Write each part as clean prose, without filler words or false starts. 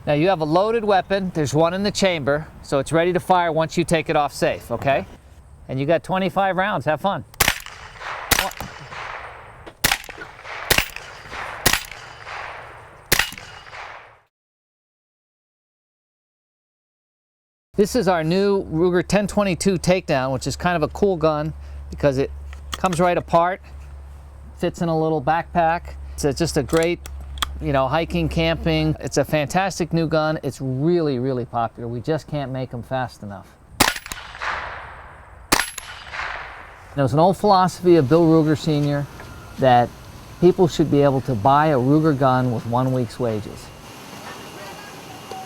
Now you have a loaded weapon. There's one in the chamber, so it's ready to fire once you take it off safe, okay? And you got 25 rounds. Have fun. This is our new Ruger 1022 takedown, which is kind of a cool gun because it comes right apart, fits in a little backpack. It's just a great, hiking, camping. It's a fantastic new gun. It's really, really popular. We just can't make them fast enough. It was an old philosophy of Bill Ruger Sr. that people should be able to buy a Ruger gun with 1 week's wages.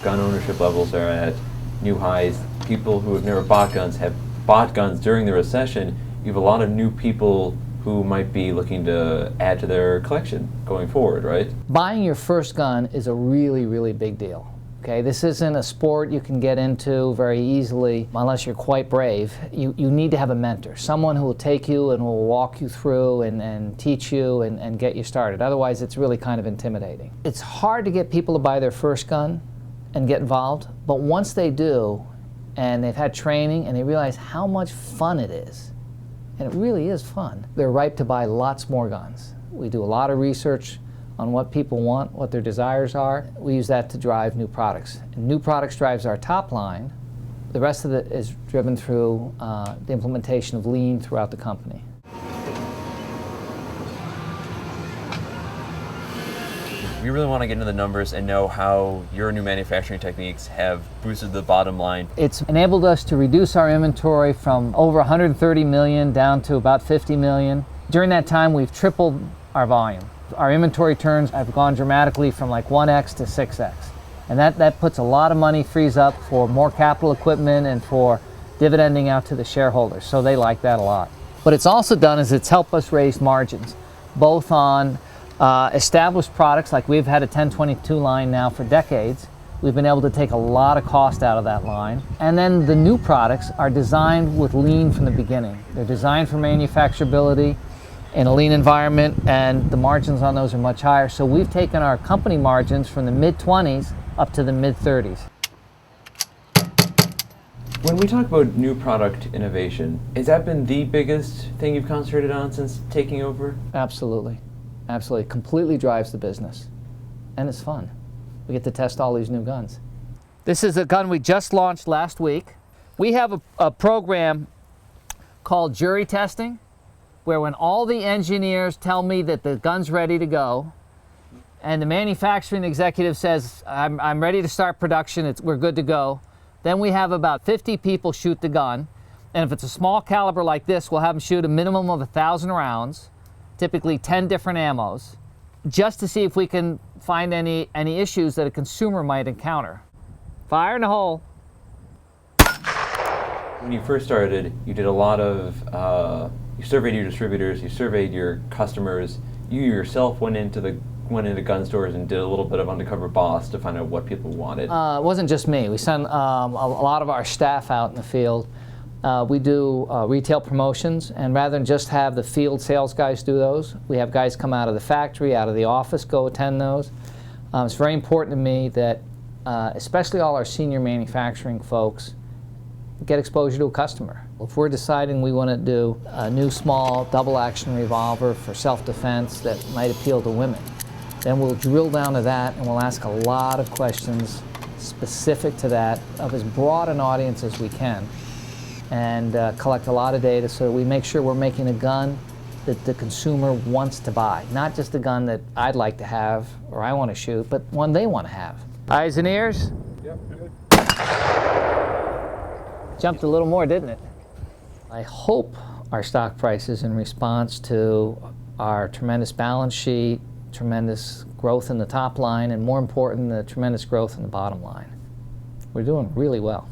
Gun ownership levels are at new highs. People who have never bought guns have bought guns during the recession. You have a lot of new people who might be looking to add to their collection going forward, right? Buying your first gun is a really, really big deal. Okay, this isn't a sport you can get into very easily unless you're quite brave. You need to have a mentor, someone who will take you and will walk you through and teach you and get you started. Otherwise, it's really kind of intimidating. It's hard to get people to buy their first gun and get involved, but once they do, and they've had training and they realize how much fun it is, and it really is fun, they're ripe to buy lots more guns. We do a lot of research on what people want, what their desires are. We use that to drive new products. And new products drives our top line. The rest of it is driven through the implementation of lean throughout the company. We really want to get into the numbers and know how your new manufacturing techniques have boosted the bottom line. It's enabled us to reduce our inventory from over 130 million down to about 50 million. During that time, we've tripled our volume. Our inventory turns have gone dramatically from like 1x to 6x. And that puts a lot of money, frees up for more capital equipment and for dividending out to the shareholders. So they like that a lot. What it's also done is it's helped us raise margins, both on established products, like we've had a 1022 line now for decades. We've been able to take a lot of cost out of that line. And then the new products are designed with lean from the beginning. They're designed for manufacturability in a lean environment, and the margins on those are much higher. So we've taken our company margins from the mid-20s up to the mid-30s. When we talk about new product innovation, has that been the biggest thing you've concentrated on since taking over? Absolutely. Absolutely. Completely drives the business. And it's fun. We get to test all these new guns. This is a gun we just launched last week. We have a program called jury testing, where when all the engineers tell me that the gun's ready to go, and the manufacturing executive says, I'm ready to start production, we're good to go, then we have about 50 people shoot the gun. And if it's a small caliber like this, we'll have them shoot a minimum of 1,000 rounds, typically 10 different ammos, just to see if we can find any issues that a consumer might encounter. Fire in the hole. When you first started, you did a lot of, you surveyed your distributors, you surveyed your customers, you yourself went into gun stores and did a little bit of undercover boss to find out what people wanted. It wasn't just me. We sent a lot of our staff out in the field. We do retail promotions, and rather than just have the field sales guys do those, we have guys come out of the factory, out of the office, go attend those. It's very important to me that especially all our senior manufacturing folks get exposure to a customer. If we're deciding we want to do a new small double-action revolver for self-defense that might appeal to women, then we'll drill down to that and we'll ask a lot of questions specific to that of as broad an audience as we can, and collect a lot of data so that we make sure we're making a gun that the consumer wants to buy. Not just a gun that I'd like to have or I want to shoot, but one they want to have. Eyes and ears? Yep, good. Jumped a little more, didn't it? I hope our stock price is in response to our tremendous balance sheet, tremendous growth in the top line, and more important, the tremendous growth in the bottom line. We're doing really well.